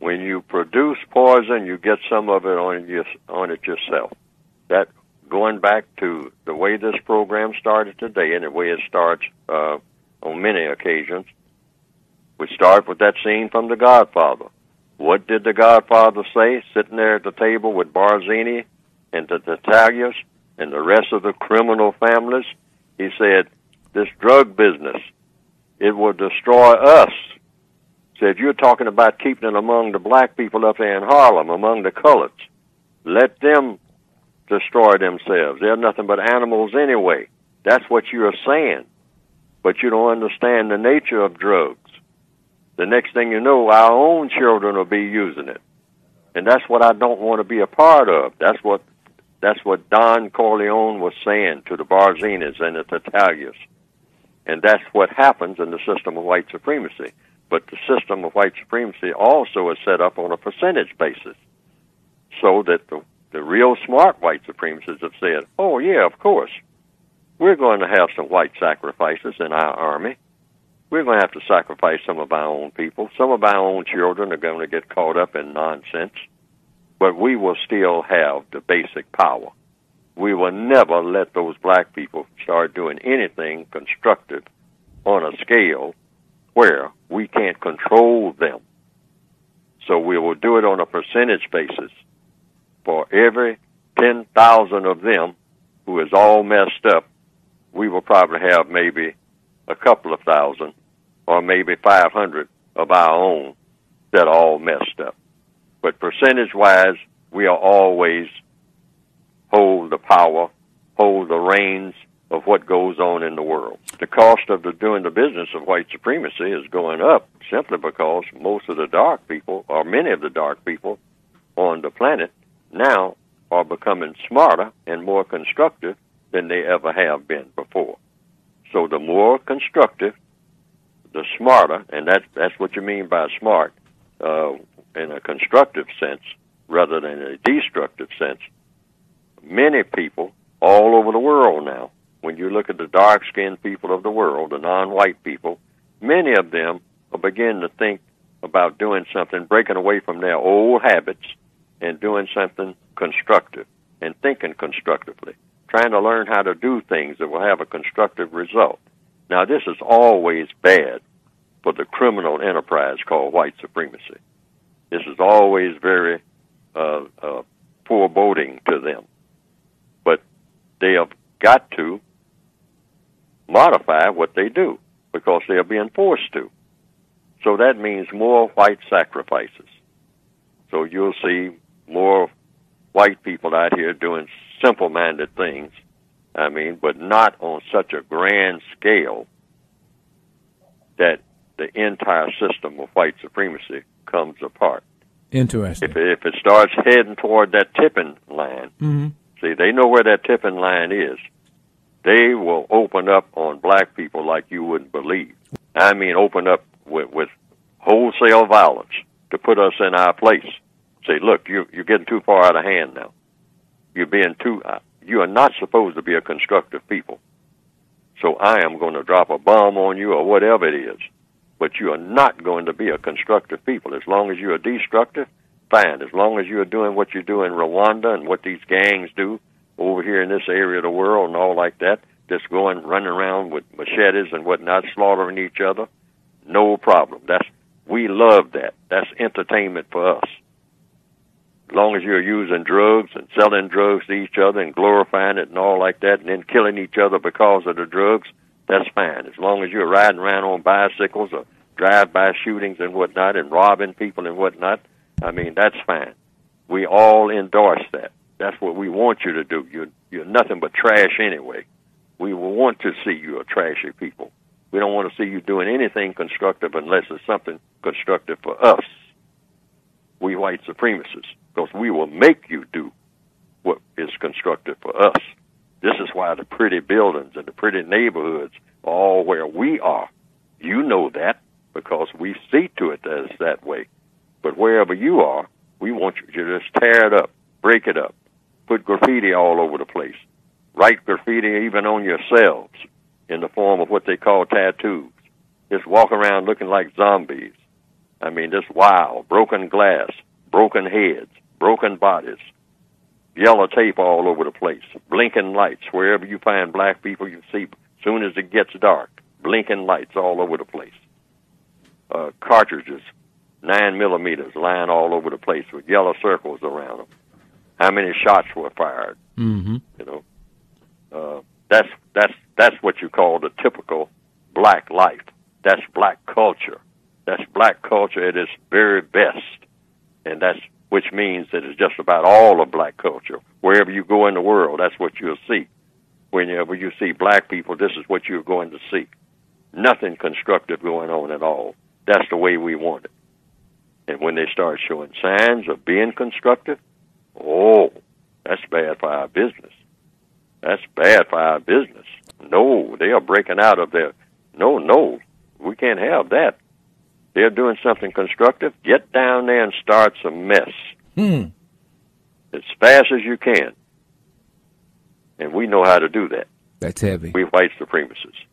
when you produce poison, you get some of it on it yourself. That, going back to the way this program started today and the way it starts on many occasions, we start with that scene from The Godfather. What did The Godfather say, sitting there at the table with Barzini and the Italians and the rest of the criminal families? He said, this drug business, it will destroy us. Said, you're talking about keeping it among the black people up there in Harlem, among the coloreds. Let them destroy themselves. They're nothing but animals anyway. That's what you're saying. But you don't understand the nature of drugs. The next thing you know, our own children will be using it. And that's what I don't want to be a part of. That's what Don Corleone was saying to the Barzinis and the Italians. And that's what happens in the system of white supremacy. But the system of white supremacy also is set up on a percentage basis, so that the real smart white supremacists have said, oh, yeah, of course, we're going to have some white sacrifices in our army. We're going to have to sacrifice some of our own people. Some of our own children are going to get caught up in nonsense. But we will still have the basic power. We will never let those black people start doing anything constructive on a scale where we can't control them. So we will do it on a percentage basis. For every 10,000 of them who is all messed up, we will probably have maybe a couple of thousand or maybe 500 of our own that are all messed up. But percentage-wise, we are always hold the power, hold the reins of what goes on in the world. The cost of doing the business of white supremacy is going up simply because most of the dark people, or many of the dark people on the planet, now are becoming smarter and more constructive than they ever have been before. So the more constructive, the smarter, and that's what you mean by smart, in a constructive sense rather than a destructive sense. Many people all over the world now, when you look at the dark-skinned people of the world, the non-white people, many of them are beginning to think about doing something, breaking away from their old habits and doing something constructive and thinking constructively, trying to learn how to do things that will have a constructive result. Now, this is always bad for the criminal enterprise called white supremacy. This is always very foreboding to them. But they have got to modify what they do because they are being forced to. So that means more white sacrifices. So you'll see more white people out here doing simple-minded things, but not on such a grand scale that the entire system of white supremacy comes apart. Interesting. If it starts heading toward that tipping line, see, they know where that tipping line is. They will open up on black people like you wouldn't believe. Open up with wholesale violence to put us in our place. Say, look, you're getting too far out of hand now. You are not supposed to be a constructive people. So I am going to drop a bomb on you or whatever it is. But you are not going to be a constructive people. As long as you are destructive, fine. As long as you are doing what you do in Rwanda and what these gangs do over here in this area of the world and all like that, just running around with machetes and whatnot, slaughtering each other, no problem. We love that. That's entertainment for us. As long as you're using drugs and selling drugs to each other and glorifying it and all like that and then killing each other because of the drugs, that's fine. As long as you're riding around on bicycles or drive-by shootings and whatnot and robbing people and whatnot, that's fine. We all endorse that. That's what we want you to do. You're nothing but trash anyway. We will want to see you a trashy people. We don't want to see you doing anything constructive unless it's something constructive for us, we white supremacists, because we will make you do what is constructive for us. This is why the pretty buildings and the pretty neighborhoods are all where we are. You know that because we see to it that it's that way. But wherever you are, we want you to just tear it up, break it up, put graffiti all over the place, write graffiti even on yourselves in the form of what they call tattoos. Just walk around looking like zombies. I mean, just wild, broken glass, broken heads, broken bodies, yellow tape all over the place, blinking lights. Wherever you find black people, you see, as soon as it gets dark, blinking lights all over the place. Cartridges, 9mm, lying all over the place with yellow circles around them. How many shots were fired? Mm-hmm. You know, that's what you call the typical black life. That's black culture. That's black culture at its very best, and which means that it's just about all of black culture. Wherever you go in the world, that's what you'll see. Whenever you see black people, this is what you're going to see. Nothing constructive going on at all. That's the way we want it. And when they start showing signs of being constructive, oh, that's bad for our business. That's bad for our business. No, they are breaking out of their, no, we can't have that. They're doing something constructive. Get down there and start some mess. As fast as you can. And we know how to do that. That's heavy. We white supremacists.